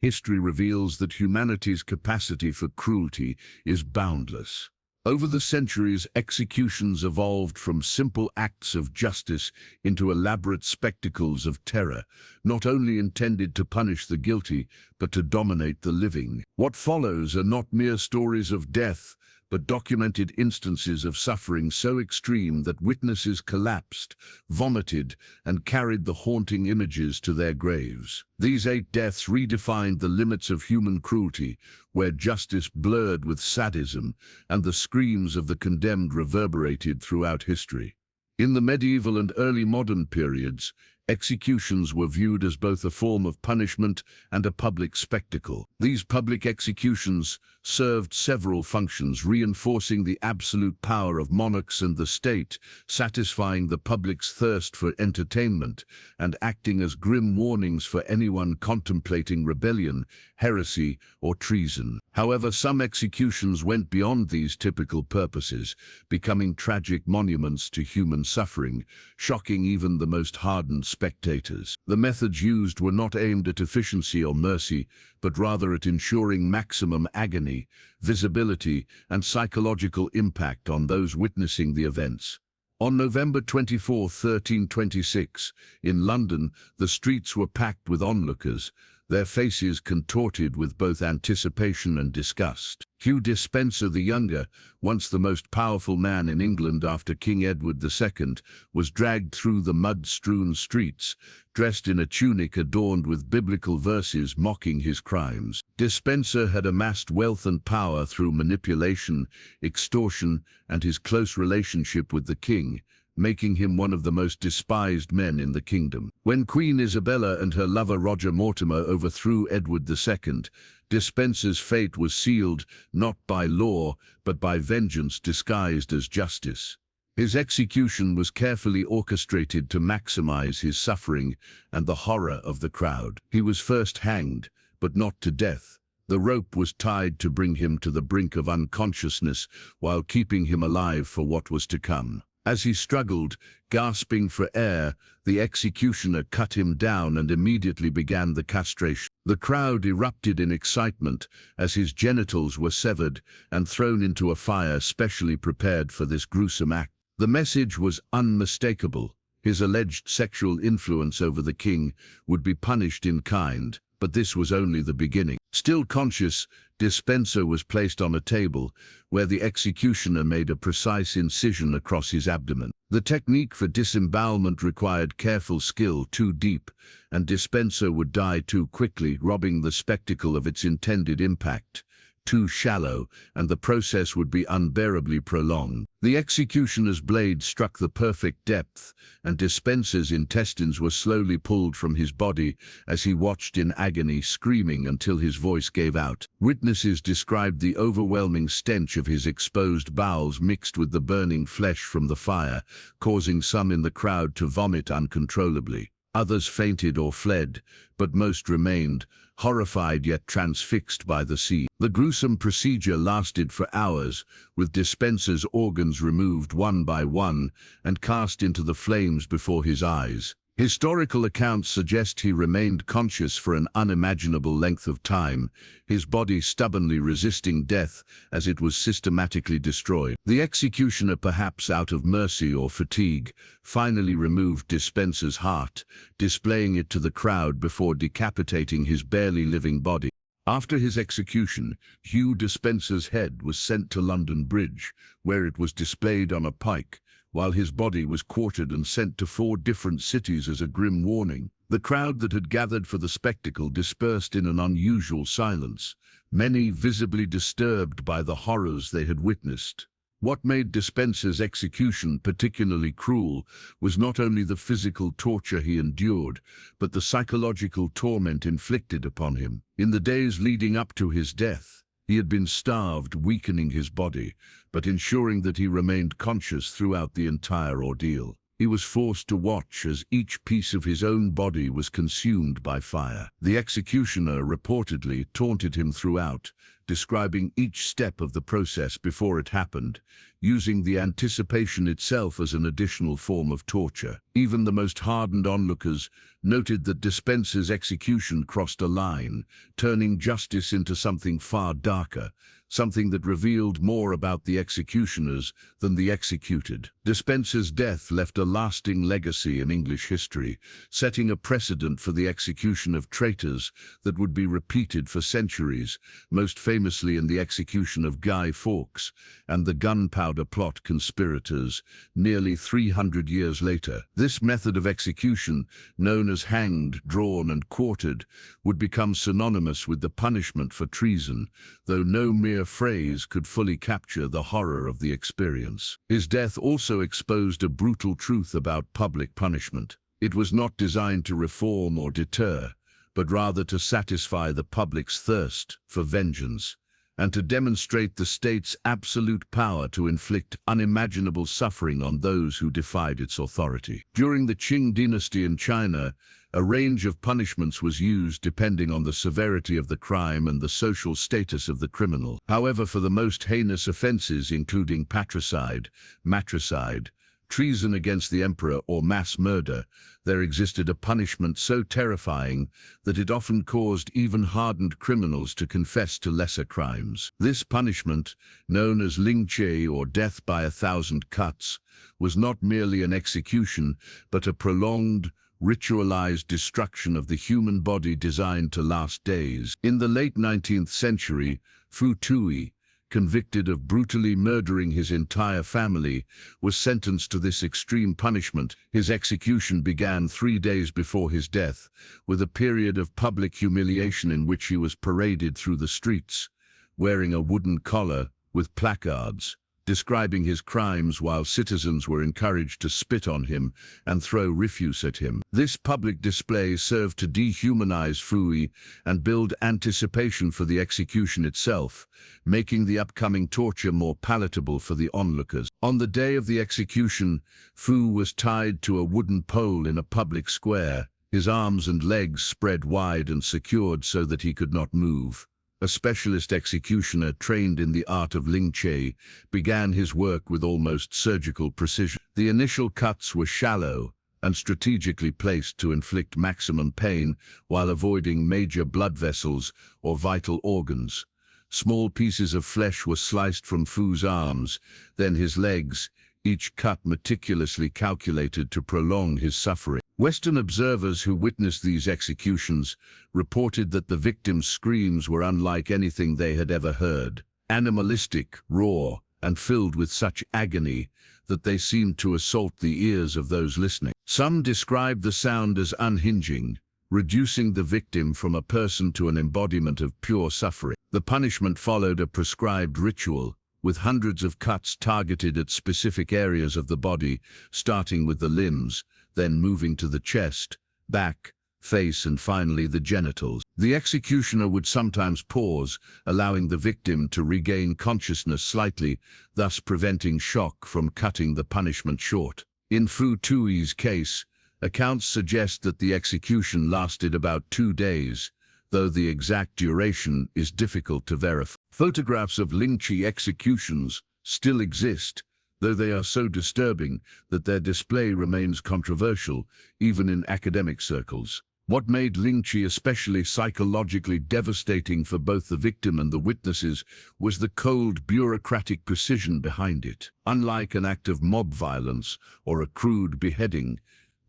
History reveals that humanity's capacity for cruelty is boundless. Over the centuries, executions evolved from simple acts of justice into elaborate spectacles of terror, not only intended to punish the guilty, but to dominate the living. What follows are not mere stories of death, but documented instances of suffering so extreme that witnesses collapsed, vomited, and carried the haunting images to their graves. These 8 deaths redefined the limits of human cruelty, where justice blurred with sadism, and the screams of the condemned reverberated throughout history. In the medieval and early modern periods, executions were viewed as both a form of punishment and a public spectacle. These public executions served several functions, reinforcing the absolute power of monarchs and the state, satisfying the public's thirst for entertainment, and acting as grim warnings for anyone contemplating rebellion, heresy, or treason. However, some executions went beyond these typical purposes, becoming tragic monuments to human suffering, shocking even the most hardened spectators. The methods used were not aimed at efficiency or mercy, but rather at ensuring maximum agony, visibility, and psychological impact on those witnessing the events. On November 24, 1326, in London, the streets were packed with onlookers, their faces contorted with both anticipation and disgust. Hugh Despenser the Younger, once the most powerful man in England after King Edward II, was dragged through the mud-strewn streets, dressed in a tunic adorned with biblical verses mocking his crimes. Despenser had amassed wealth and power through manipulation, extortion, and his close relationship with the king, making him one of the most despised men in the kingdom. When Queen Isabella and her lover Roger Mortimer overthrew Edward II, Despenser's fate was sealed not by law, but by vengeance disguised as justice. His execution was carefully orchestrated to maximize his suffering and the horror of the crowd. He was first hanged, but not to death. The rope was tied to bring him to the brink of unconsciousness while keeping him alive for what was to come. As he struggled, gasping for air, the executioner cut him down and immediately began the castration. The crowd erupted in excitement as his genitals were severed and thrown into a fire specially prepared for this gruesome act. The message was unmistakable. His alleged sexual influence over the king would be punished in kind, but this was only the beginning. Still conscious, Despenser was placed on a table, where the executioner made a precise incision across his abdomen. The technique for disembowelment required careful skill too deep, and Despenser would die too quickly, robbing the spectacle of its intended impact. Too shallow, and the process would be unbearably prolonged. The executioner's blade struck the perfect depth, and Despenser's intestines were slowly pulled from his body as he watched in agony, screaming until his voice gave out. Witnesses described the overwhelming stench of his exposed bowels mixed with the burning flesh from the fire, causing some in the crowd to vomit uncontrollably. Others fainted or fled, but most remained, horrified yet transfixed by the scene. The gruesome procedure lasted for hours, with Despenser's organs removed one by one and cast into the flames before his eyes. Historical accounts suggest he remained conscious for an unimaginable length of time, his body stubbornly resisting death as it was systematically destroyed. The executioner, perhaps out of mercy or fatigue, finally removed Despenser's heart, displaying it to the crowd before decapitating his barely living body. After his execution, Hugh Despenser's head was sent to London Bridge, where it was displayed on a pike, while his body was quartered and sent to 4 different cities as a grim warning. The crowd that had gathered for the spectacle dispersed in an unusual silence, many visibly disturbed by the horrors they had witnessed. What made Despenser's execution particularly cruel was not only the physical torture he endured, but the psychological torment inflicted upon him. In the days leading up to his death, he had been starved, weakening his body, but ensuring that he remained conscious throughout the entire ordeal. He was forced to watch as each piece of his own body was consumed by fire. The executioner reportedly taunted him throughout, describing each step of the process before it happened, using the anticipation itself as an additional form of torture. Even the most hardened onlookers noted that Despenser's execution crossed a line, turning justice into something far darker, something that revealed more about the executioners than the executed. Despenser's death left a lasting legacy in English history, setting a precedent for the execution of traitors that would be repeated for centuries, most famously in the execution of Guy Fawkes and the gunpowder plot conspirators nearly 300 years later. This method of execution, known as hanged, drawn and quartered, would become synonymous with the punishment for treason, though no mere phrase could fully capture the horror of the experience. His death also exposed a brutal truth about public punishment. It was not designed to reform or deter, but rather to satisfy the public's thirst for vengeance, and to demonstrate the state's absolute power to inflict unimaginable suffering on those who defied its authority. During the Qing dynasty in China, a range of punishments was used depending on the severity of the crime and the social status of the criminal. However, for the most heinous offenses, including patricide, matricide, treason against the emperor, or mass murder, there existed a punishment so terrifying that it often caused even hardened criminals to confess to lesser crimes. This punishment, known as lingqie, or death by 1,000 cuts, was not merely an execution, but a prolonged, ritualized destruction of the human body designed to last days. In the late 19th century, Fu Tui, convicted of brutally murdering his entire family, was sentenced to this extreme punishment. His execution began 3 days before his death, with a period of public humiliation in which he was paraded through the streets, wearing a wooden collar with placards describing his crimes, while citizens were encouraged to spit on him and throw refuse at him. This public display served to dehumanize Fui and build anticipation for the execution itself, making the upcoming torture more palatable for the onlookers. On the day of the execution, Fu was tied to a wooden pole in a public square, his arms and legs spread wide and secured so that he could not move. A specialist executioner trained in the art of lingqie began his work with almost surgical precision. The initial cuts were shallow and strategically placed to inflict maximum pain while avoiding major blood vessels or vital organs. Small pieces of flesh were sliced from Fu's arms, then his legs, each cut meticulously calculated to prolong his suffering. Western observers who witnessed these executions reported that the victims' screams were unlike anything they had ever heard, animalistic, raw, and filled with such agony that they seemed to assault the ears of those listening. Some described the sound as unhinging, reducing the victim from a person to an embodiment of pure suffering. The punishment followed a prescribed ritual, with hundreds of cuts targeted at specific areas of the body, starting with the limbs, then moving to the chest, back, face, and finally the genitals. The executioner would sometimes pause, allowing the victim to regain consciousness slightly, thus preventing shock from cutting the punishment short. In Fu Tui's case, accounts suggest that the execution lasted about 2 days, though the exact duration is difficult to verify. Photographs of lingqie executions still exist, though they are so disturbing that their display remains controversial, even in academic circles. What made lingqie especially psychologically devastating for both the victim and the witnesses was the cold, bureaucratic precision behind it. Unlike an act of mob violence or a crude beheading,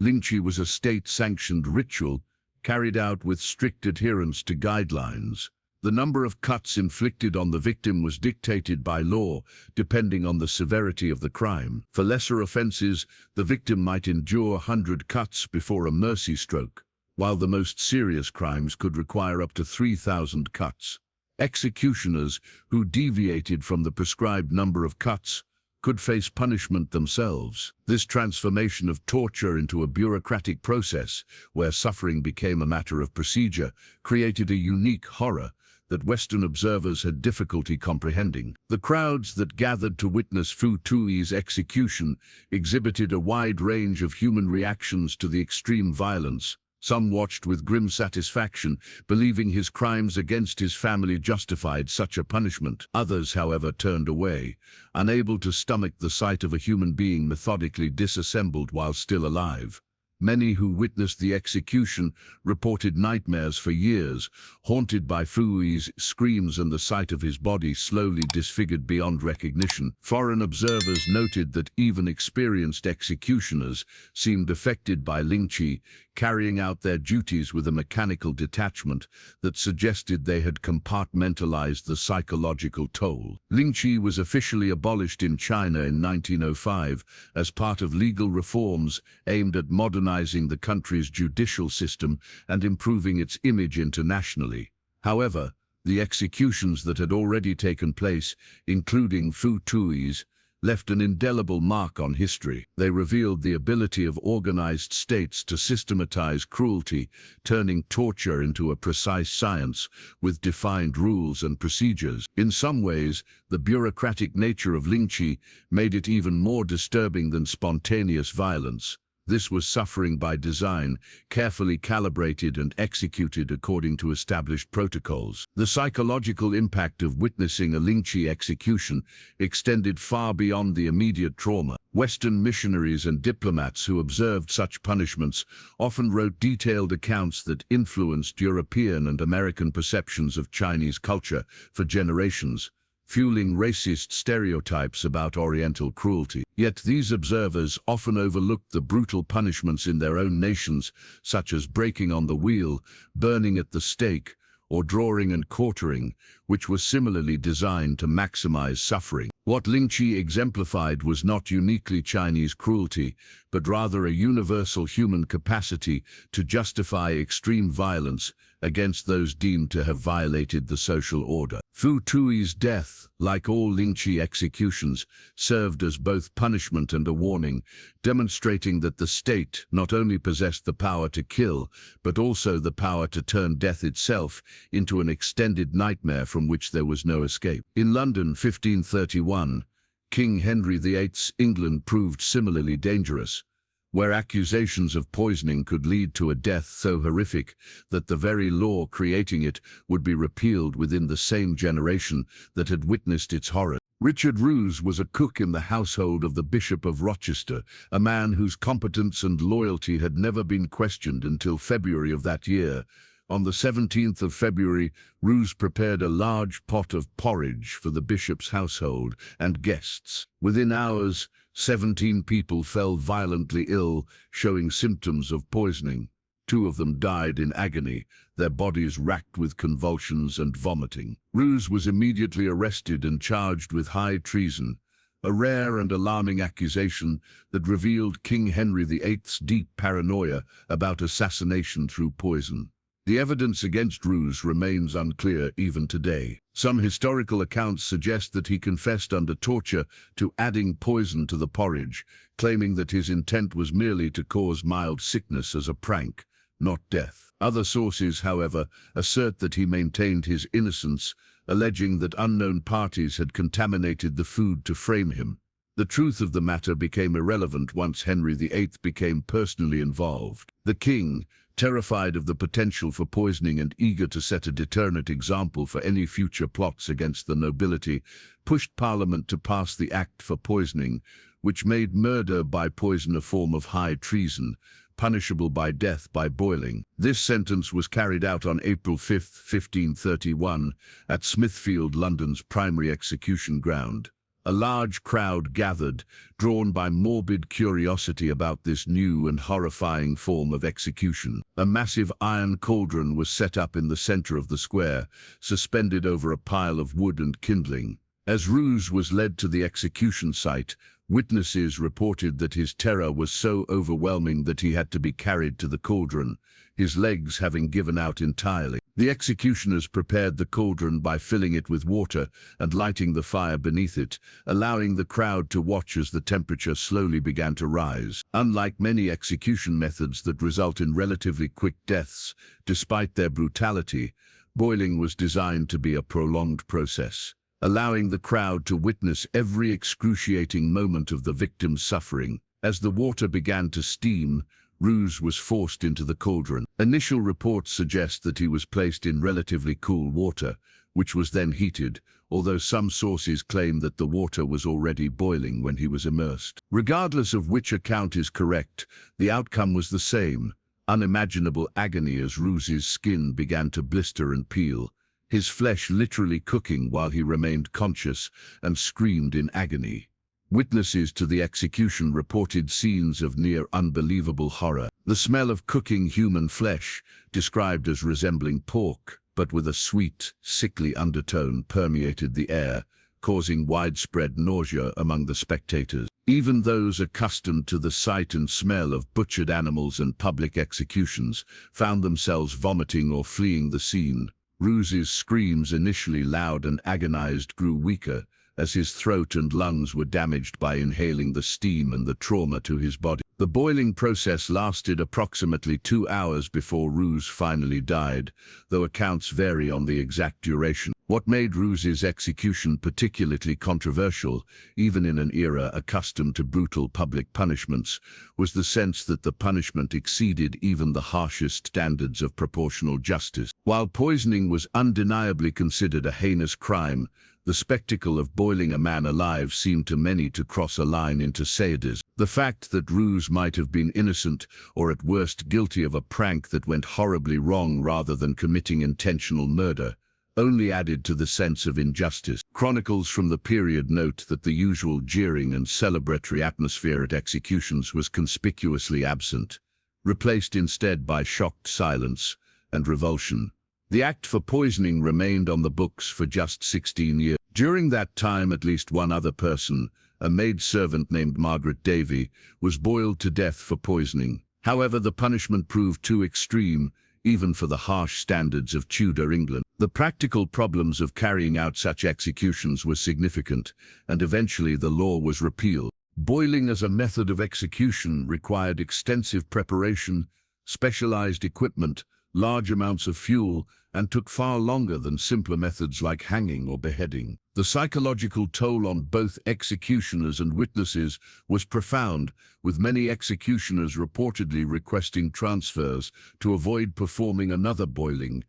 lingqie was a state-sanctioned ritual carried out with strict adherence to guidelines. The number of cuts inflicted on the victim was dictated by law, depending on the severity of the crime. For lesser offenses, the victim might endure 100 cuts before a mercy stroke, while the most serious crimes could require up to 3,000 cuts. Executioners who deviated from the prescribed number of cuts could face punishment themselves. This transformation of torture into a bureaucratic process, where suffering became a matter of procedure, created a unique horror that Western observers had difficulty comprehending. The crowds that gathered to witness Fu Tui's execution exhibited a wide range of human reactions to the extreme violence, Some watched with grim satisfaction, believing his crimes against his family justified such a punishment. Others, however, turned away, unable to stomach the sight of a human being methodically disassembled while still alive. Many who witnessed the execution reported nightmares for years, haunted by Fui's screams and the sight of his body slowly disfigured beyond recognition. Foreign observers noted that even experienced executioners seemed affected by Ling Chi, carrying out their duties with a mechanical detachment that suggested they had compartmentalized the psychological toll. Ling Chi was officially abolished in China in 1905 as part of legal reforms aimed at modernizing the country's judicial system and improving its image internationally. However, the executions that had already taken place, including Fu Tui's, left an indelible mark on history. They revealed the ability of organized states to systematize cruelty, turning torture into a precise science with defined rules and procedures. In some ways, the bureaucratic nature of Ling Chi made it even more disturbing than spontaneous violence. This was suffering by design, carefully calibrated and executed according to established protocols. The psychological impact of witnessing a Ling Chi execution extended far beyond the immediate trauma. Western missionaries and diplomats who observed such punishments often wrote detailed accounts that influenced European and American perceptions of Chinese culture for generations, fueling racist stereotypes about Oriental cruelty. Yet these observers often overlooked the brutal punishments in their own nations, such as breaking on the wheel, burning at the stake, or drawing and quartering, which were similarly designed to maximize suffering. What Ling Chi exemplified was not uniquely Chinese cruelty, but rather a universal human capacity to justify extreme violence against those deemed to have violated the social order. Fu Tui's death, like all Ling Chi executions, served as both punishment and a warning, demonstrating that the state not only possessed the power to kill, but also the power to turn death itself into an extended nightmare from which there was no escape. In London, 1531, King Henry VIII's England proved similarly dangerous, where accusations of poisoning could lead to a death so horrific that the very law creating it would be repealed within the same generation that had witnessed its horror. Richard Roos was a cook in the household of the Bishop of Rochester, a man whose competence and loyalty had never been questioned until February of that year. On the 17th of February, Roos prepared a large pot of porridge for the bishop's household and guests. Within hours, 17 people fell violently ill, showing symptoms of poisoning. 2 of them died in agony, their bodies racked with convulsions and vomiting. Roos was immediately arrested and charged with high treason, a rare and alarming accusation that revealed King Henry VIII's deep paranoia about assassination through poison. The evidence against Roos remains unclear even today. Some historical accounts suggest that he confessed under torture to adding poison to the porridge, claiming that his intent was merely to cause mild sickness as a prank, not death. Other sources, however, assert that he maintained his innocence, alleging that unknown parties had contaminated the food to frame him. The truth of the matter became irrelevant once Henry VIII became personally involved. The king, terrified of the potential for poisoning and eager to set a deterrent example for any future plots against the nobility, pushed Parliament to pass the Act for Poisoning, which made murder by poison a form of high treason, punishable by death by boiling. This sentence was carried out on April 5, 1531, at Smithfield, London's primary execution ground. A large crowd gathered, drawn by morbid curiosity about this new and horrifying form of execution. A massive iron cauldron was set up in the center of the square, suspended over a pile of wood and kindling. As Roos was led to the execution site, witnesses reported that his terror was so overwhelming that he had to be carried to the cauldron, his legs having given out entirely. The executioners prepared the cauldron by filling it with water and lighting the fire beneath it, allowing the crowd to watch as the temperature slowly began to rise. Unlike many execution methods that result in relatively quick deaths, despite their brutality, boiling was designed to be a prolonged process, allowing the crowd to witness every excruciating moment of the victim's suffering. As the water began to steam, Roos was forced into the cauldron. Initial reports suggest that he was placed in relatively cool water, which was then heated, although some sources claim that the water was already boiling when he was immersed. Regardless of which account is correct, the outcome was the same: unimaginable agony as Roos's skin began to blister and peel, his flesh literally cooking while he remained conscious and screamed in agony. Witnesses to the execution reported scenes of near unbelievable horror. The smell of cooking human flesh, described as resembling pork, but with a sweet, sickly undertone, permeated the air, causing widespread nausea among the spectators. Even those accustomed to the sight and smell of butchered animals and public executions found themselves vomiting or fleeing the scene. Roos's screams, initially loud and agonized, grew weaker as his throat and lungs were damaged by inhaling the steam and the trauma to his body. The boiling process lasted approximately 2 hours before Roos finally died, though accounts vary on the exact duration. What made Roos's execution particularly controversial, even in an era accustomed to brutal public punishments, was the sense that the punishment exceeded even the harshest standards of proportional justice. While poisoning was undeniably considered a heinous crime, the spectacle of boiling a man alive seemed to many to cross a line into sadism. The fact that Roos might have been innocent, or at worst guilty of a prank that went horribly wrong rather than committing intentional murder, only added to the sense of injustice. Chronicles from the period note that the usual jeering and celebratory atmosphere at executions was conspicuously absent, replaced instead by shocked silence and revulsion. The act for poisoning remained on the books for just 16 years. During that time, at least one other person, a maidservant named Margaret Davy, was boiled to death for poisoning. However, the punishment proved too extreme, even for the harsh standards of Tudor England. The practical problems of carrying out such executions were significant, and eventually the law was repealed. Boiling as a method of execution required extensive preparation, specialized equipment, large amounts of fuel, and took far longer than simpler methods like hanging or beheading. The psychological toll on both executioners and witnesses was profound, with many executioners reportedly requesting transfers to avoid performing another boiling.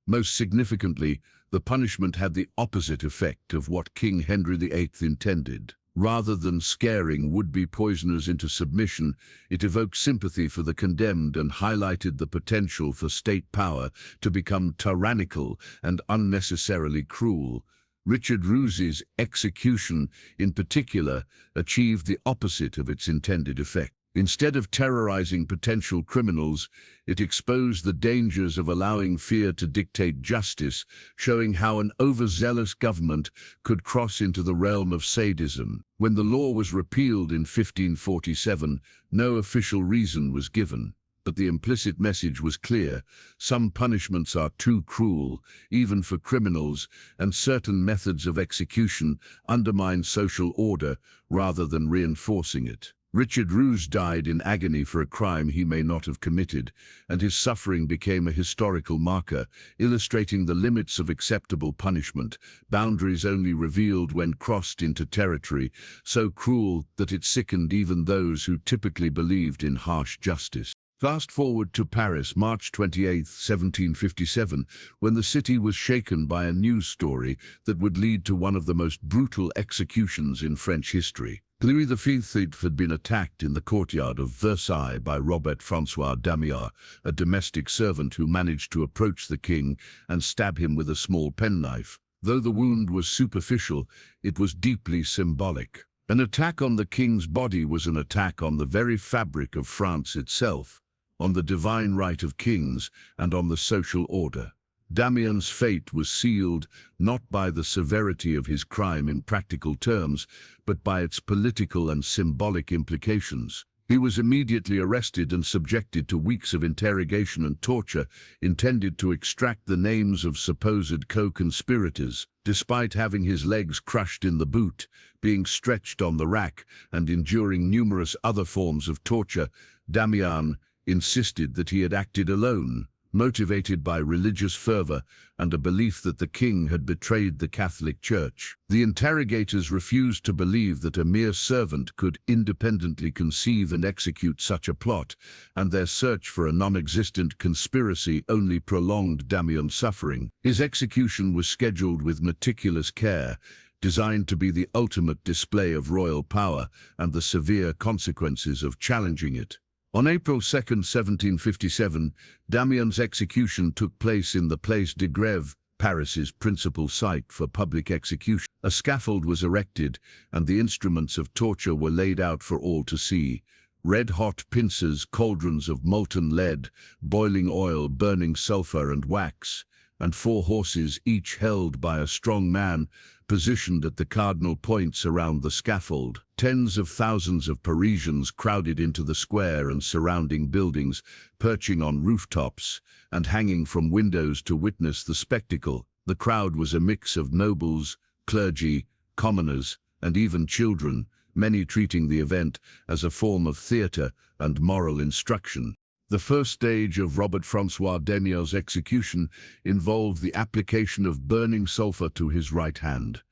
Most significantly, the punishment had the opposite effect of what King Henry VIII intended. Rather than scaring would-be poisoners into submission, it evoked sympathy for the condemned and highlighted the potential for state power to become tyrannical and unnecessarily cruel. Richard Roos's execution, in particular, achieved the opposite of its intended effect. Instead of terrorizing potential criminals, it exposed the dangers of allowing fear to dictate justice, showing how an overzealous government could cross into the realm of sadism. When the law was repealed in 1547, no official reason was given, but the implicit message was clear: some punishments are too cruel, even for criminals, and certain methods of execution undermine social order rather than reinforcing it. Richard Roos died in agony for a crime he may not have committed, and his suffering became a historical marker, illustrating the limits of acceptable punishment, boundaries only revealed when crossed into territory so cruel that it sickened even those who typically believed in harsh justice. Fast forward to Paris, March 28, 1757, when the city was shaken by a news story that would lead to one of the most brutal executions in French history. Louis XV had been attacked in the courtyard of Versailles by Robert-François Damiens, a domestic servant who managed to approach the king and stab him with a small penknife. Though the wound was superficial, it was deeply symbolic. An attack on the king's body was an attack on the very fabric of France itself, on the divine right of kings, and on the social order. Damiens' fate was sealed not by the severity of his crime in practical terms, but by its political and symbolic implications. He was immediately arrested and subjected to weeks of interrogation and torture intended to extract the names of supposed co-conspirators. Despite having his legs crushed in the boot, being stretched on the rack, and enduring numerous other forms of torture, Damiens insisted that he had acted alone. motivated by religious fervor and a belief that the king had betrayed the Catholic Church. The interrogators refused to believe that a mere servant could independently conceive and execute such a plot, and their search for a non-existent conspiracy only prolonged Damien's suffering. His execution was scheduled with meticulous care, designed to be the ultimate display of royal power and the severe consequences of challenging it. On April 2, 1757, Damien's execution took place in the Place de Grève, Paris's principal site for public execution. A scaffold was erected, and the instruments of torture were laid out for all to see. Red-hot pincers, cauldrons of molten lead, boiling oil, burning sulfur and wax, and 4 horses, each held by a strong man, positioned at the cardinal points around the scaffold. Tens of thousands of Parisians crowded into the square and surrounding buildings, perching on rooftops and hanging from windows to witness the spectacle. The crowd was a mix of nobles, clergy, commoners, and even children, many treating the event as a form of theatre and moral instruction. The first stage of Robert-François Damien's execution involved the application of burning sulfur to his right hand,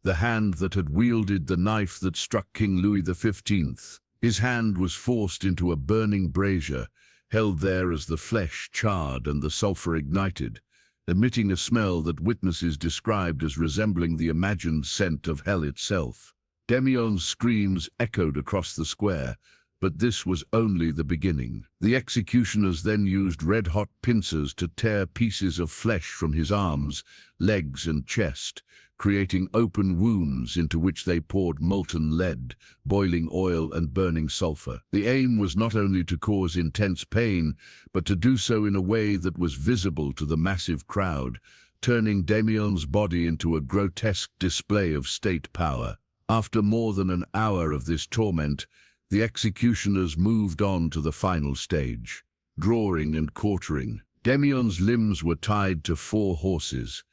the hand that had wielded the knife that struck King Louis XV. His hand was forced into a burning brazier, held there as the flesh charred and the sulfur ignited, emitting a smell that witnesses described as resembling the imagined scent of hell itself. Damien's screams echoed across the square, but this was only the beginning. The executioners then used red-hot pincers to tear pieces of flesh from his arms, legs and chest, creating open wounds into which they poured molten lead, boiling oil and burning sulfur. The aim was not only to cause intense pain, but to do so in a way that was visible to the massive crowd, turning Damien's body into a grotesque display of state power. After more than an hour of this torment, the executioners moved on to the final stage, drawing and quartering. Damien's limbs were tied to 4 horses,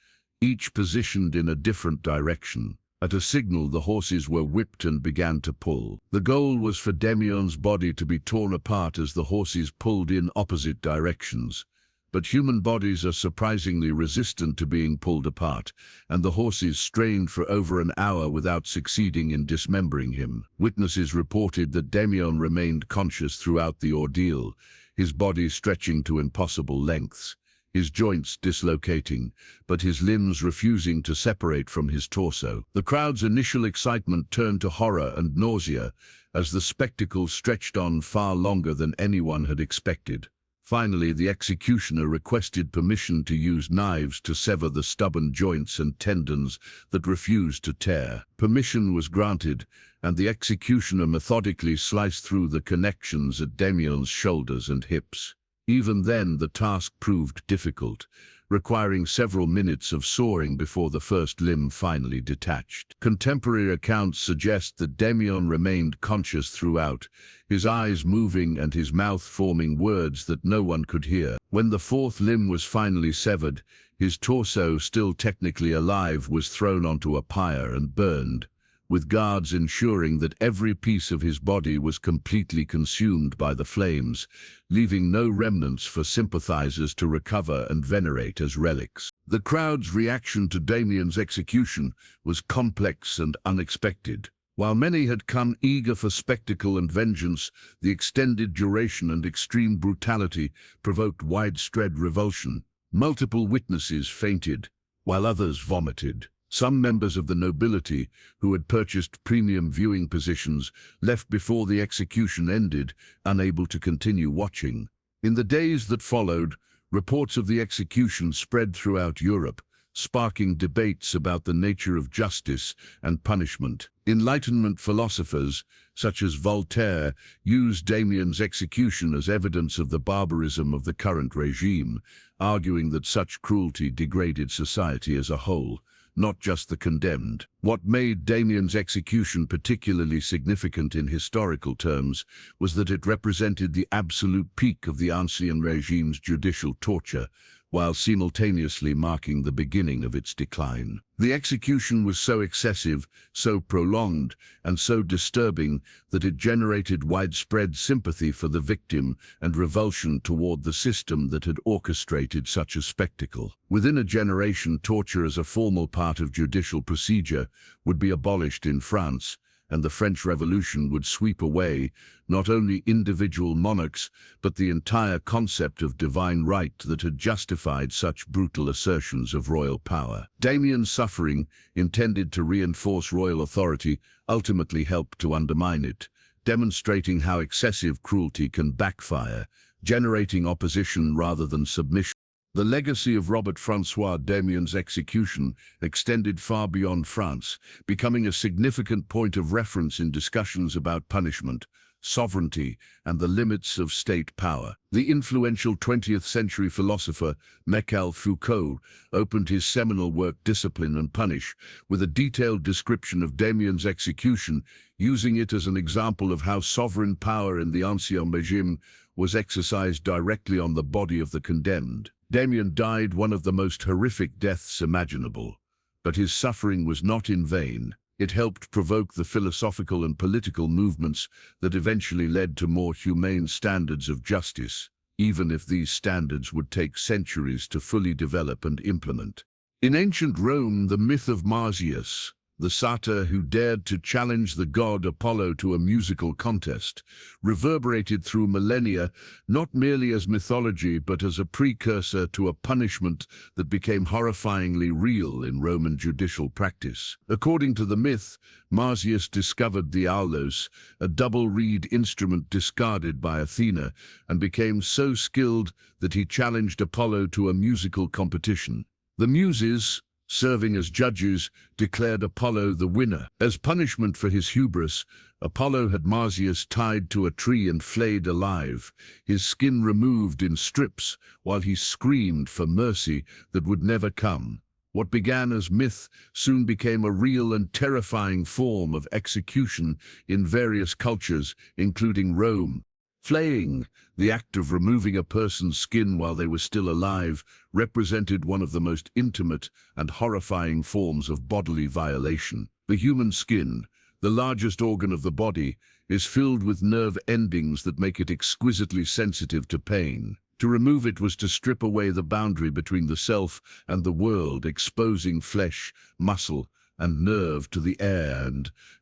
each positioned in a different direction. At a signal, the horses were whipped and began to pull. The goal was for Damien's body to be torn apart as the horses pulled in opposite directions. But human bodies are surprisingly resistant to being pulled apart, and the horses strained for over an hour without succeeding in dismembering him. Witnesses reported that Damien remained conscious throughout the ordeal, his body stretching to impossible lengths, his joints dislocating, but his limbs refusing to separate from his torso. The crowd's initial excitement turned to horror and nausea as the spectacle stretched on far longer than anyone had expected. Finally, the executioner requested permission to use knives to sever the stubborn joints and tendons that refused to tear. Permission was granted, and the executioner methodically sliced through the connections at Damien's shoulders and hips. Even then, the task proved difficult, requiring several minutes of sawing before the first limb finally detached. Contemporary accounts suggest that Damien remained conscious throughout, his eyes moving and his mouth forming words that no one could hear. When the 4th limb was finally severed, his torso, still technically alive, was thrown onto a pyre and burned, with guards ensuring that every piece of his body was completely consumed by the flames, leaving no remnants for sympathizers to recover and venerate as relics. The crowd's reaction to Damien's execution was complex and unexpected. While many had come eager for spectacle and vengeance, the extended duration and extreme brutality provoked widespread revulsion. Multiple witnesses fainted, while others vomited. Some members of the nobility, who had purchased premium viewing positions, left before the execution ended, unable to continue watching. In the days that followed, reports of the execution spread throughout Europe, sparking debates about the nature of justice and punishment. Enlightenment philosophers, such as Voltaire, used Damien's execution as evidence of the barbarism of the current regime, arguing that such cruelty degraded society as a whole, not just the condemned. What made Damien's execution particularly significant in historical terms was that it represented the absolute peak of the Ancien regime's judicial torture, while simultaneously marking the beginning of its decline. The execution was so excessive, so prolonged, and so disturbing that it generated widespread sympathy for the victim and revulsion toward the system that had orchestrated such a spectacle. Within a generation, torture as a formal part of judicial procedure would be abolished in France, and the French Revolution would sweep away not only individual monarchs, but the entire concept of divine right that had justified such brutal assertions of royal power. Damien's suffering, intended to reinforce royal authority, ultimately helped to undermine it, demonstrating how excessive cruelty can backfire, generating opposition rather than submission. The legacy of Robert François Damien's execution extended far beyond France, becoming a significant point of reference in discussions about punishment, sovereignty, and the limits of state power. The influential 20th-century philosopher Michel Foucault opened his seminal work Discipline and Punish with a detailed description of Damien's execution, using it as an example of how sovereign power in the Ancien Régime was exercised directly on the body of the condemned. Damien died one of the most horrific deaths imaginable, but his suffering was not in vain. It helped provoke the philosophical and political movements that eventually led to more humane standards of justice, even if these standards would take centuries to fully develop and implement. In ancient Rome, the myth of Marsyas, the satyr who dared to challenge the god Apollo to a musical contest, reverberated through millennia, not merely as mythology but as a precursor to a punishment that became horrifyingly real in Roman judicial practice. According to the myth, Marsyas discovered the aulos, a double-reed instrument discarded by Athena, and became so skilled that he challenged Apollo to a musical competition. The Muses, serving as judges, declared Apollo the winner. As punishment for his hubris, Apollo had Marsyas tied to a tree and flayed alive, his skin removed in strips, while he screamed for mercy that would never come. What began as myth soon became a real and terrifying form of execution in various cultures, including Rome. Flaying, the act of removing a person's skin while they were still alive, represented one of the most intimate and horrifying forms of bodily violation. The human skin, the largest organ of the body, is filled with nerve endings that make it exquisitely sensitive to pain. To remove it was to strip away the boundary between the self and the world, exposing flesh, muscle, and nerve to the air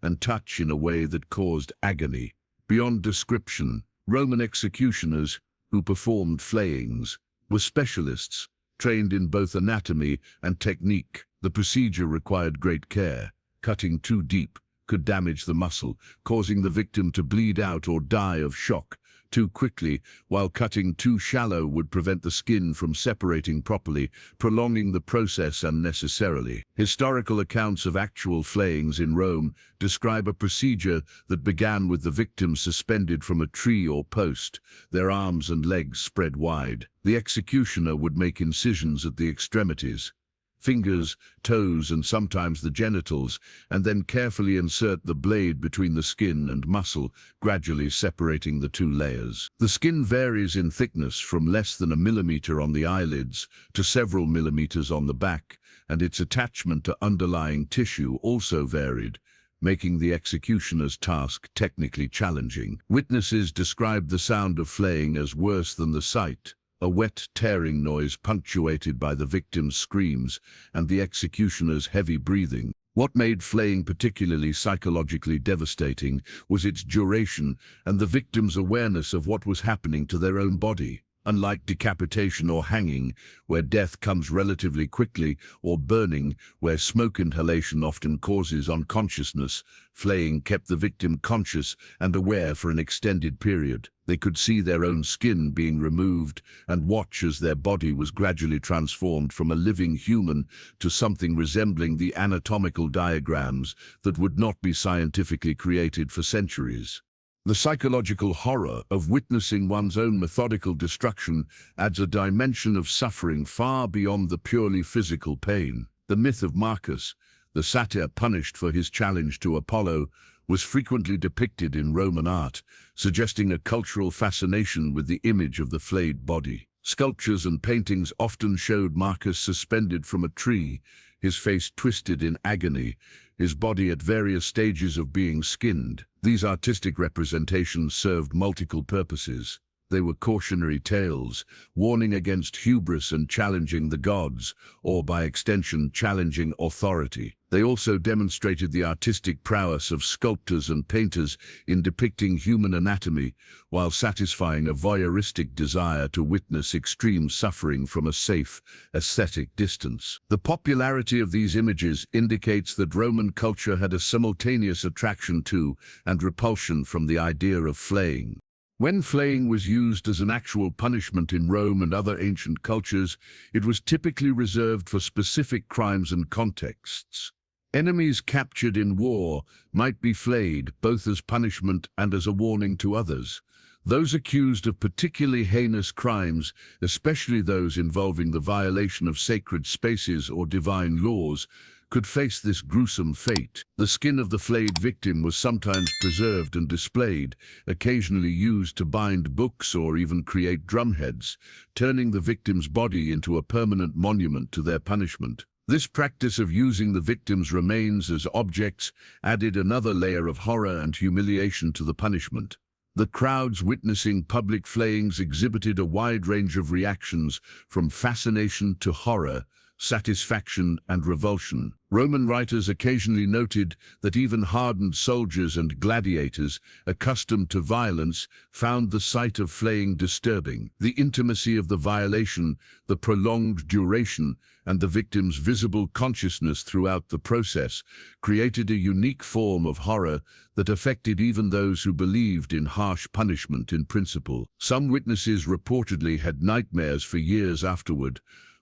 and touch in a way that caused agony. Beyond description, Roman executioners, who performed flayings, were specialists, trained in both anatomy and technique. The procedure required great care. Cutting too deep could damage the muscle, causing the victim to bleed out or die of shock. Too quickly, while cutting too shallow would prevent the skin from separating properly, prolonging the process unnecessarily. Historical accounts of actual flayings in Rome describe a procedure that began with the victim suspended from a tree or post, their arms and legs spread wide. The executioner would make incisions at the extremities, fingers, toes, and sometimes the genitals, and then carefully insert the blade between the skin and muscle, gradually separating the two layers. The skin varies in thickness from less than a millimeter on the eyelids to several millimeters on the back, and its attachment to underlying tissue also varied, making the executioner's task technically challenging. Witnesses described the sound of flaying as worse than the sight, a wet, tearing noise punctuated by the victim's screams and the executioner's heavy breathing. What made flaying particularly psychologically devastating was its duration and the victim's awareness of what was happening to their own body. Unlike decapitation or hanging, where death comes relatively quickly, or burning, where smoke inhalation often causes unconsciousness, flaying kept the victim conscious and aware for an extended period. They could see their own skin being removed and watch as their body was gradually transformed from a living human to something resembling the anatomical diagrams that would not be scientifically created for centuries. The psychological horror of witnessing one's own methodical destruction adds a dimension of suffering far beyond the purely physical pain. The myth of Marcus, the satyr punished for his challenge to Apollo, was frequently depicted in Roman art, suggesting a cultural fascination with the image of the flayed body. Sculptures and paintings often showed Marcus suspended from a tree, his face twisted in agony, his body at various stages of being skinned. These artistic representations served multiple purposes. They were cautionary tales, warning against hubris and challenging the gods, or by extension challenging authority. They also demonstrated the artistic prowess of sculptors and painters in depicting human anatomy, while satisfying a voyeuristic desire to witness extreme suffering from a safe, aesthetic distance. The popularity of these images indicates that Roman culture had a simultaneous attraction to and repulsion from the idea of flaying. When flaying was used as an actual punishment in Rome and other ancient cultures, it was typically reserved for specific crimes and contexts. Enemies captured in war might be flayed, both as punishment and as a warning to others. Those accused of particularly heinous crimes, especially those involving the violation of sacred spaces or divine laws, could face this gruesome fate. The skin of the flayed victim was sometimes preserved and displayed, occasionally used to bind books or even create drumheads, turning the victim's body into a permanent monument to their punishment. This practice of using the victim's remains as objects added another layer of horror and humiliation to the punishment. The crowds witnessing public flayings exhibited a wide range of reactions, from fascination to horror, satisfaction and revulsion. Roman writers occasionally noted that even hardened soldiers and gladiators, accustomed to violence, found the sight of flaying disturbing. The intimacy of the violation, the prolonged duration, and the victim's visible consciousness throughout the process created a unique form of horror that affected even those who believed in harsh punishment in principle. Some witnesses reportedly had nightmares for years afterward,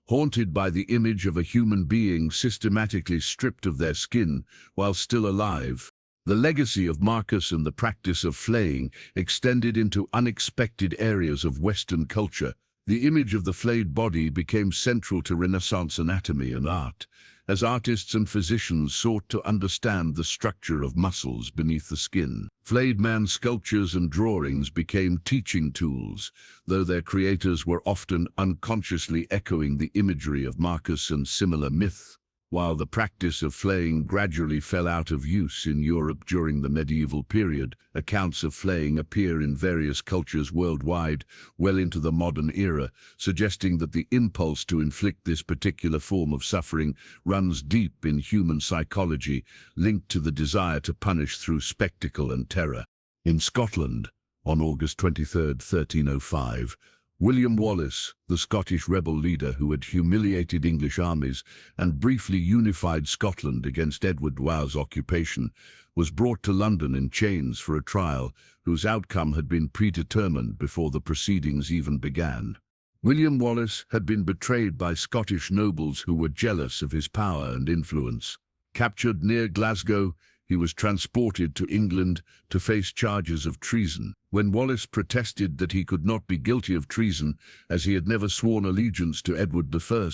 haunted by the image of a human being systematically stripped of their skin while still alive. The legacy of Marcus and the practice of flaying extended into unexpected areas of Western culture. The image of the flayed body became central to Renaissance anatomy and art, as artists and physicians sought to understand the structure of muscles beneath the skin. Flayed man sculptures and drawings became teaching tools, though their creators were often unconsciously echoing the imagery of Marcus and similar myths. While the practice of flaying gradually fell out of use in Europe during the medieval period, accounts of flaying appear in various cultures worldwide well into the modern era, suggesting that the impulse to inflict this particular form of suffering runs deep in human psychology, linked to the desire to punish through spectacle and terror. In Scotland, on August 23, 1305, William Wallace, the Scottish rebel leader who had humiliated English armies and briefly unified Scotland against Edward Howe's occupation, was brought to London in chains for a trial whose outcome had been predetermined before the proceedings even began. William Wallace had been betrayed by Scottish nobles who were jealous of his power and influence. Captured near Glasgow, he was transported to England to face charges of treason. When Wallace protested that he could not be guilty of treason as he had never sworn allegiance to Edward I,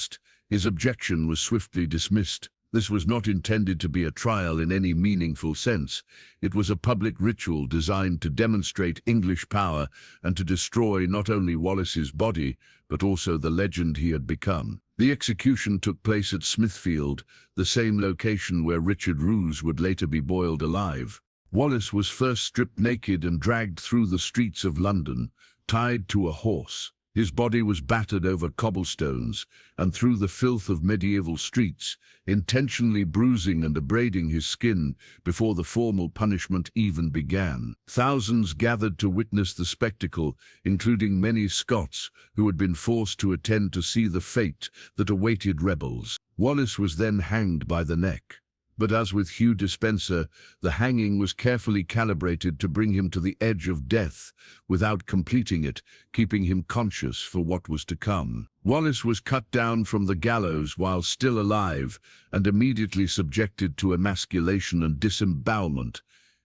his objection was swiftly dismissed. This was not intended to be a trial in any meaningful sense. It was a public ritual designed to demonstrate English power and to destroy not only Wallace's body, but also the legend he had become. The execution took place at Smithfield, the same location where Richard Roos would later be boiled alive. Wallace was first stripped naked and dragged through the streets of London, tied to a horse. His body was battered over cobblestones and through the filth of medieval streets, intentionally bruising and abrading his skin before the formal punishment even began. Thousands gathered to witness the spectacle, including many Scots who had been forced to attend to see the fate that awaited rebels. Wallace was then hanged by the neck. But as with Hugh Despenser, the hanging was carefully calibrated to bring him to the edge of death without completing it, keeping him conscious for what was to come. Wallace was cut down from the gallows while still alive and immediately subjected to emasculation and disembowelment.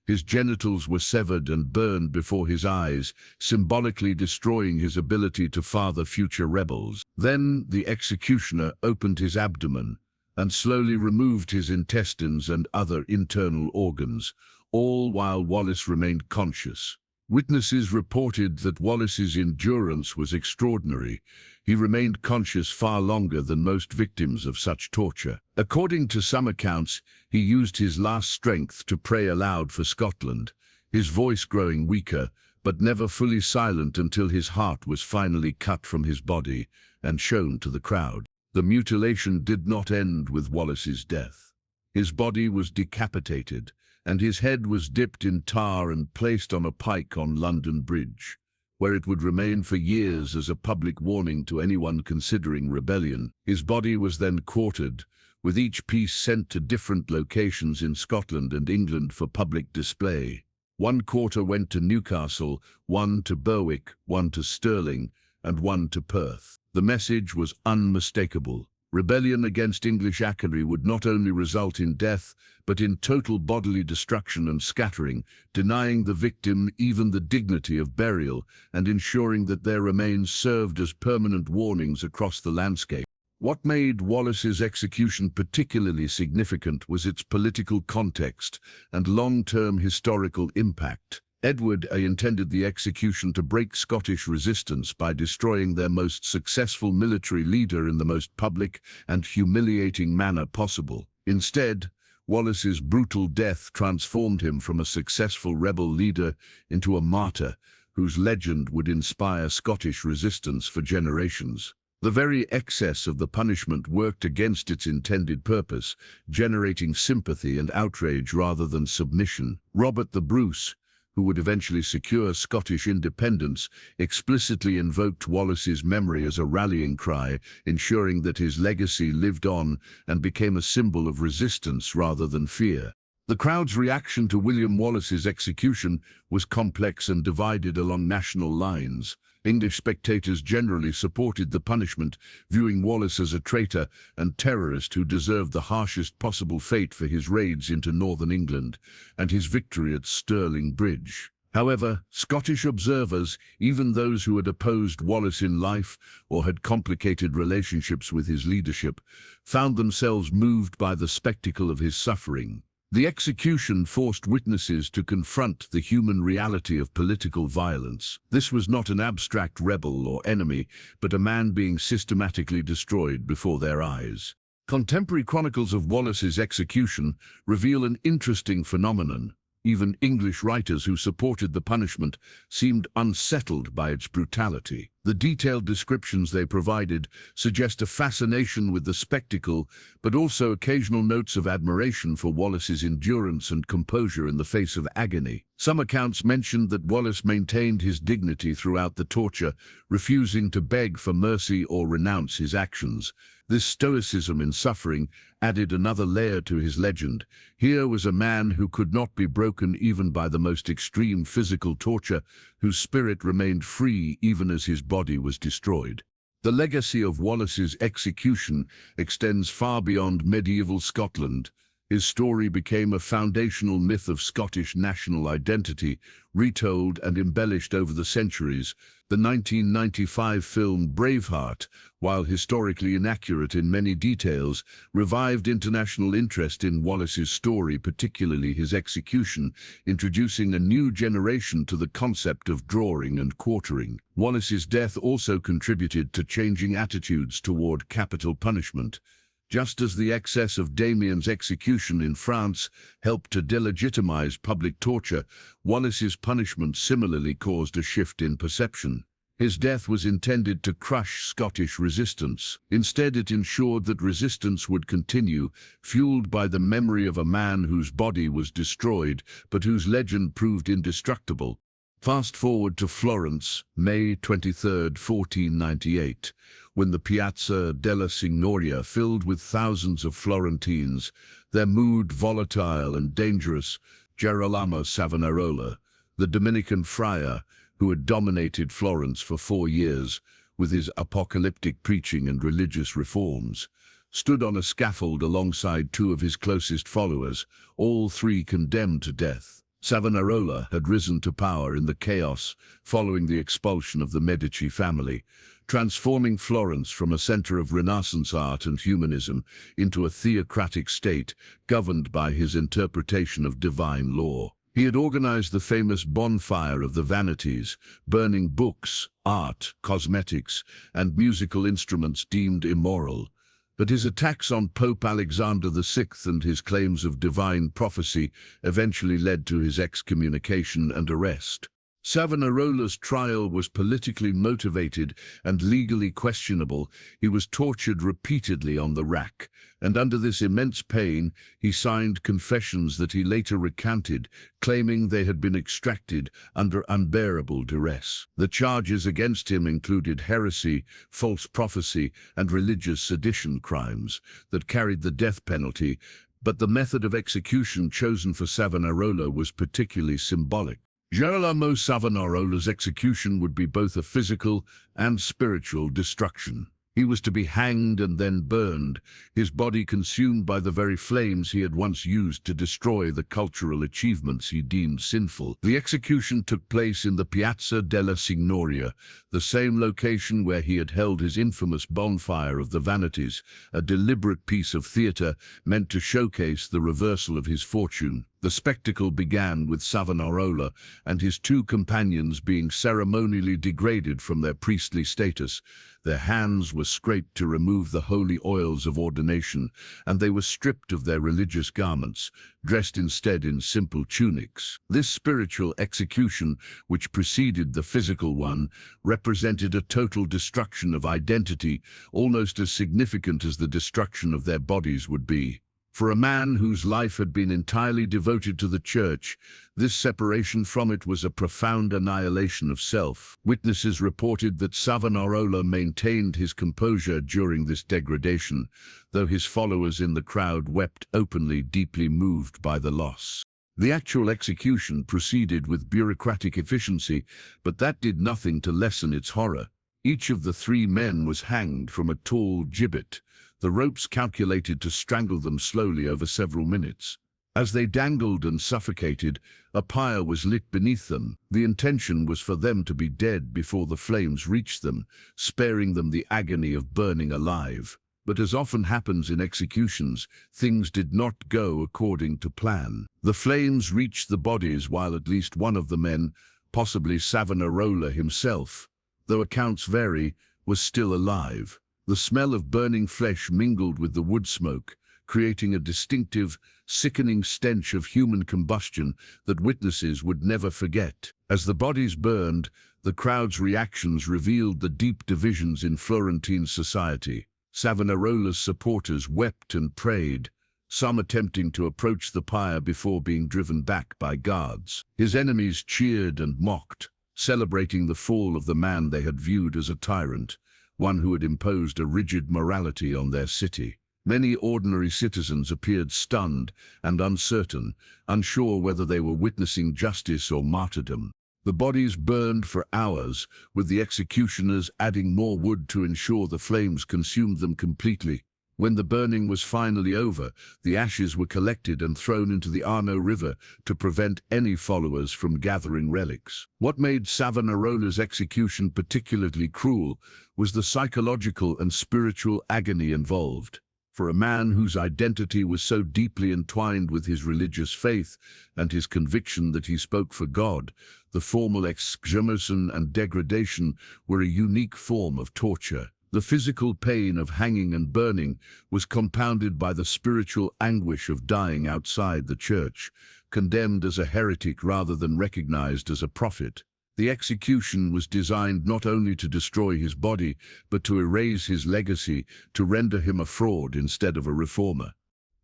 His genitals were severed and burned before his eyes, symbolically destroying his ability to father future rebels. Then the executioner opened his abdomen and slowly removed his intestines and other internal organs, all while Wallace remained conscious. Witnesses reported that Wallace's endurance was extraordinary. He remained conscious far longer than most victims of such torture. According to some accounts, he used his last strength to pray aloud for Scotland, his voice growing weaker, but never fully silent until his heart was finally cut from his body and shown to the crowd. The mutilation did not end with Wallace's death. His body was decapitated, and his head was dipped in tar and placed on a pike on London Bridge, where it would remain for years as a public warning to anyone considering rebellion. His body was then quartered, with each piece sent to different locations in Scotland and England for public display. One quarter went to Newcastle, one to Berwick, one to Stirling, and one to Perth. The message was unmistakable. Rebellion against English authority would not only result in death, but in total bodily destruction and scattering, denying the victim even the dignity of burial and ensuring that their remains served as permanent warnings across the landscape. What made Wallace's execution particularly significant was its political context and long-term historical impact. Edward I intended the execution to break Scottish resistance by destroying their most successful military leader in the most public and humiliating manner possible. Instead, Wallace's brutal death transformed him from a successful rebel leader into a martyr whose legend would inspire Scottish resistance for generations. The very excess of the punishment worked against its intended purpose, generating sympathy and outrage rather than submission. Robert the Bruce, who would eventually secure Scottish independence, explicitly invoked Wallace's memory as a rallying cry, ensuring that his legacy lived on and became a symbol of resistance rather than fear. The crowd's reaction to William Wallace's execution was complex and divided along national lines. English spectators generally supported the punishment, viewing Wallace as a traitor and terrorist who deserved the harshest possible fate for his raids into northern England and his victory at Stirling Bridge. However, Scottish observers, even those who had opposed Wallace in life or had complicated relationships with his leadership, found themselves moved by the spectacle of his suffering. The execution forced witnesses to confront the human reality of political violence. This was not an abstract rebel or enemy, but a man being systematically destroyed before their eyes. Contemporary chronicles of Wallace's execution reveal an interesting phenomenon. Even English writers who supported the punishment seemed unsettled by its brutality. The detailed descriptions they provided suggest a fascination with the spectacle, but also occasional notes of admiration for Wallace's endurance and composure in the face of agony. Some accounts mentioned that Wallace maintained his dignity throughout the torture, refusing to beg for mercy or renounce his actions. This stoicism in suffering added another layer to his legend. Here was a man who could not be broken even by the most extreme physical torture, whose spirit remained free even as his body was destroyed. The legacy of Wallace's execution extends far beyond medieval Scotland. His story became a foundational myth of Scottish national identity, retold and embellished over the centuries. The 1995 film Braveheart, while historically inaccurate in many details, revived international interest in Wallace's story, particularly his execution, introducing a new generation to the concept of drawing and quartering. Wallace's death also contributed to changing attitudes toward capital punishment. Just as the excess of Damien's execution in France helped to delegitimize public torture, Wallace's punishment similarly caused a shift in perception. His death was intended to crush Scottish resistance. Instead, it ensured that resistance would continue, fueled by the memory of a man whose body was destroyed, but whose legend proved indestructible. Fast forward to Florence, May 23, 1498. When the Piazza della Signoria filled with thousands of Florentines, their mood volatile and dangerous, Girolamo Savonarola, the Dominican friar who had dominated Florence for 4 years with his apocalyptic preaching and religious reforms, stood on a scaffold alongside 2 of his closest followers, all 3 condemned to death. Savonarola had risen to power in the chaos following the expulsion of the Medici family, transforming Florence from a center of Renaissance art and humanism into a theocratic state governed by his interpretation of divine law. He had organized the famous bonfire of the vanities, burning books, art, cosmetics, and musical instruments deemed immoral. But his attacks on Pope Alexander VI and his claims of divine prophecy eventually led to his excommunication and arrest. Savonarola's trial was politically motivated and legally questionable. He was tortured repeatedly on the rack, and under this immense pain, he signed confessions that he later recounted, claiming they had been extracted under unbearable duress. The charges against him included heresy, false prophecy, and religious sedition crimes that carried the death penalty, but the method of execution chosen for Savonarola was particularly symbolic. Girolamo Savonarola's execution would be both a physical and spiritual destruction. He was to be hanged and then burned, his body consumed by the very flames he had once used to destroy the cultural achievements he deemed sinful. The execution took place in the Piazza della Signoria, the same location where he had held his infamous bonfire of the vanities, a deliberate piece of theatre meant to showcase the reversal of his fortune. The spectacle began with Savonarola and his two companions being ceremonially degraded from their priestly status. Their hands were scraped to remove the holy oils of ordination, and they were stripped of their religious garments, dressed instead in simple tunics. This spiritual execution, which preceded the physical one, represented a total destruction of identity, almost as significant as the destruction of their bodies would be. For a man whose life had been entirely devoted to the church, this separation from it was a profound annihilation of self. Witnesses reported that Savonarola maintained his composure during this degradation, though his followers in the crowd wept openly, deeply moved by the loss. The actual execution proceeded with bureaucratic efficiency, but that did nothing to lessen its horror. Each of the three men was hanged from a tall gibbet, the ropes calculated to strangle them slowly over several minutes. As they dangled and suffocated, a pyre was lit beneath them. The intention was for them to be dead before the flames reached them, sparing them the agony of burning alive. But as often happens in executions, things did not go according to plan. The flames reached the bodies while at least one of the men, possibly Savonarola himself, though accounts vary, was still alive. The smell of burning flesh mingled with the wood smoke, creating a distinctive, sickening stench of human combustion that witnesses would never forget. As the bodies burned, the crowd's reactions revealed the deep divisions in Florentine society. Savonarola's supporters wept and prayed, some attempting to approach the pyre before being driven back by guards. His enemies cheered and mocked, celebrating the fall of the man they had viewed as a tyrant, one who had imposed a rigid morality on their city. Many ordinary citizens appeared stunned and uncertain, unsure whether they were witnessing justice or martyrdom. The bodies burned for hours, with the executioners adding more wood to ensure the flames consumed them completely. When the burning was finally over, the ashes were collected and thrown into the Arno River to prevent any followers from gathering relics. What made Savonarola's execution particularly cruel was the psychological and spiritual agony involved. For a man whose identity was so deeply entwined with his religious faith and his conviction that he spoke for God, the formal exhumation and degradation were a unique form of torture. The physical pain of hanging and burning was compounded by the spiritual anguish of dying outside the church, condemned as a heretic rather than recognized as a prophet. The execution was designed not only to destroy his body, but to erase his legacy, to render him a fraud instead of a reformer.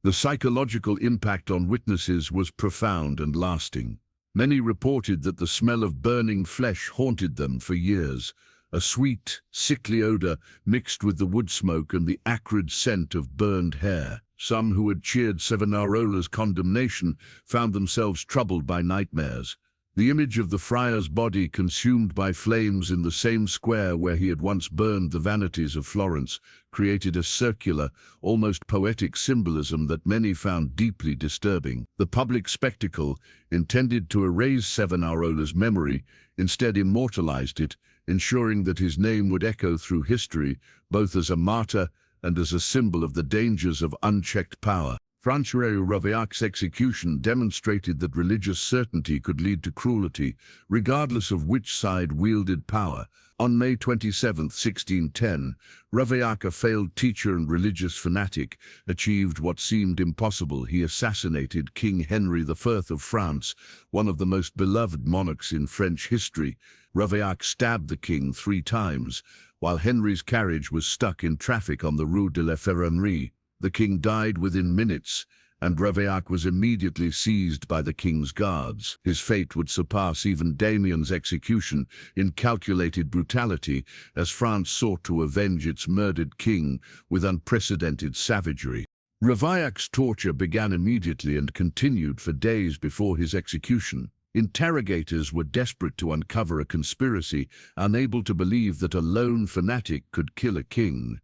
The psychological impact on witnesses was profound and lasting. Many reported that the smell of burning flesh haunted them for years, a sweet, sickly odor mixed with the wood smoke and the acrid scent of burned hair. Some who had cheered Savonarola's condemnation found themselves troubled by nightmares. The image of the friar's body consumed by flames in the same square where he had once burned the vanities of Florence created a circular, almost poetic symbolism that many found deeply disturbing. The public spectacle, intended to erase Savonarola's memory, instead immortalized it, ensuring that his name would echo through history, both as a martyr and as a symbol of the dangers of unchecked power. François Ravaillac execution demonstrated that religious certainty could lead to cruelty, regardless of which side wielded power. On May 27, 1610, Ravaillac, a failed teacher and religious fanatic, achieved what seemed impossible. He assassinated King Henry I of France, one of the most beloved monarchs in French history. Ravaillac stabbed the king 3 times, while Henry's carriage was stuck in traffic on the Rue de la Ferronnerie. The king died within minutes, and Ravaillac was immediately seized by the king's guards. His fate would surpass even Damien's execution in calculated brutality, as France sought to avenge its murdered king with unprecedented savagery. Ravaillac's torture began immediately and continued for days before his execution. Interrogators were desperate to uncover a conspiracy, unable to believe that a lone fanatic could kill a king.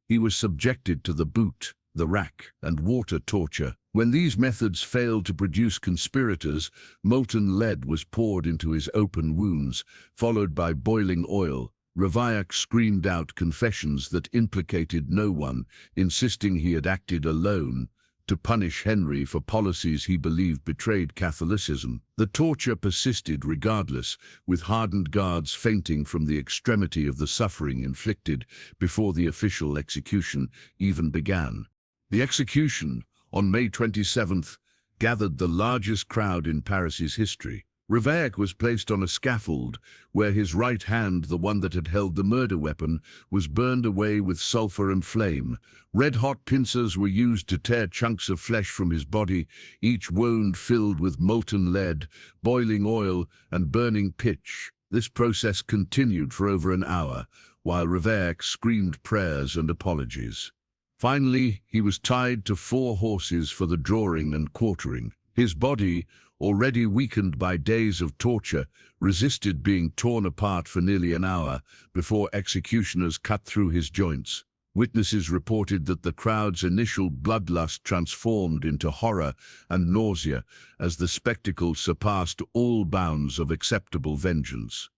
He was subjected to the boot, the rack, and water torture. When these methods failed to produce conspirators, molten lead was poured into his open wounds, followed by boiling oil. Ravaillac screamed out confessions that implicated no one, insisting he had acted alone to punish Henry for policies he believed betrayed Catholicism. The torture persisted regardless, with hardened guards fainting from the extremity of the suffering inflicted before the official execution even began. The execution, on May 27th, gathered the largest crowd in Paris's history. Ravaillac was placed on a scaffold, where his right hand, the one that had held the murder weapon, was burned away with sulfur and flame. Red-hot pincers were used to tear chunks of flesh from his body, each wound filled with molten lead, boiling oil, and burning pitch. This process continued for over an hour, while Ravaillac screamed prayers and apologies. Finally, he was tied to 4 horses for the drawing and quartering. His body, already weakened by days of torture, resisted being torn apart for nearly an hour before executioners cut through his joints. Witnesses reported that the crowd's initial bloodlust transformed into horror and nausea as the spectacle surpassed all bounds of acceptable vengeance.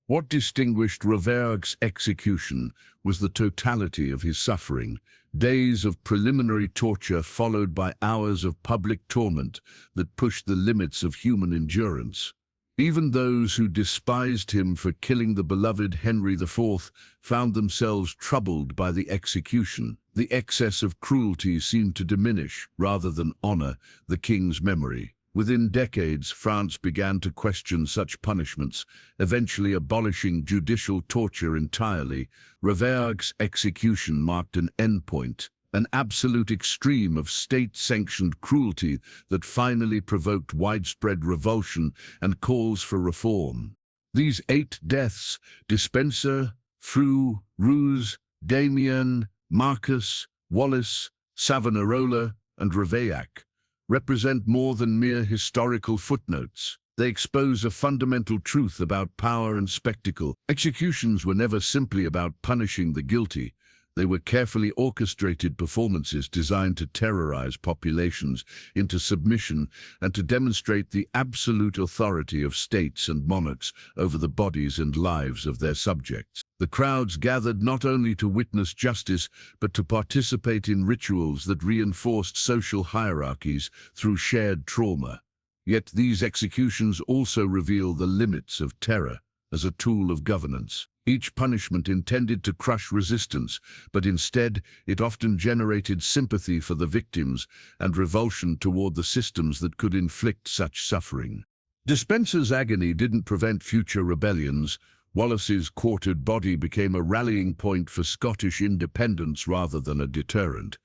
What distinguished Ravaillac execution was the totality of his suffering. Days of preliminary torture followed by hours of public torment that pushed the limits of human endurance. Even those who despised him for killing the beloved Henry IV found themselves troubled by the execution. The excess of cruelty seemed to diminish, rather than honor, the king's memory. Within decades, France began to question such punishments, eventually abolishing judicial torture entirely. Ravaillac's execution marked an endpoint, an absolute extreme of state-sanctioned cruelty that finally provoked widespread revulsion and calls for reform. These 8 deaths, Despenser, Fru, Ruse, Damien, Marcus, Wallace, Savonarola, and Ravaillac, represent more than mere historical footnotes. They expose a fundamental truth about power and spectacle. Executions were never simply about punishing the guilty. They were carefully orchestrated performances designed to terrorize populations into submission and to demonstrate the absolute authority of states and monarchs over the bodies and lives of their subjects. The crowds gathered not only to witness justice, but to participate in rituals that reinforced social hierarchies through shared trauma. Yet these executions also reveal the limits of terror as a tool of governance. Each punishment intended to crush resistance, but instead it often generated sympathy for the victims and revulsion toward the systems that could inflict such suffering. Despenser's agony didn't prevent future rebellions. Wallace's quartered body became a rallying point for Scottish independence rather than a deterrent.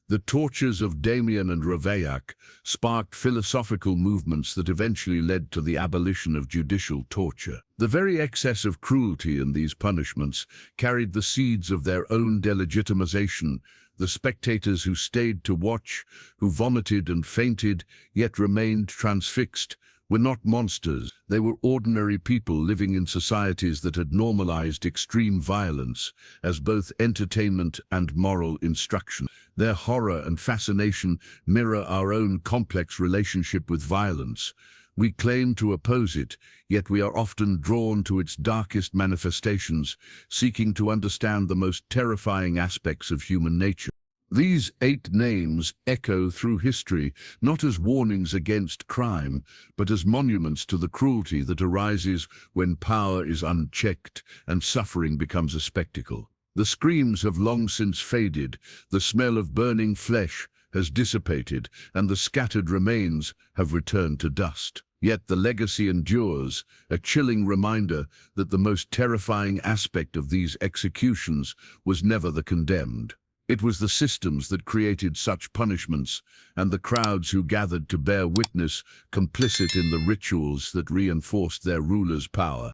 The tortures of Damien and Ravaillac sparked philosophical movements that eventually led to the abolition of judicial torture. The very excess of cruelty in these punishments carried the seeds of their own delegitimization. The spectators who stayed to watch, who vomited and fainted, yet remained transfixed, were not monsters. They were ordinary people living in societies that had normalized extreme violence as both entertainment and moral instruction. Their horror and fascination mirror our own complex relationship with violence. We claim to oppose it, yet we are often drawn to its darkest manifestations, seeking to understand the most terrifying aspects of human nature. These 8 names echo through history, not as warnings against crime, but as monuments to the cruelty that arises when power is unchecked and suffering becomes a spectacle. The screams have long since faded, the smell of burning flesh has dissipated, and the scattered remains have returned to dust. Yet the legacy endures, a chilling reminder that the most terrifying aspect of these executions was never the condemned. It was the systems that created such punishments, and the crowds who gathered to bear witness, complicit in the rituals that reinforced their rulers' power.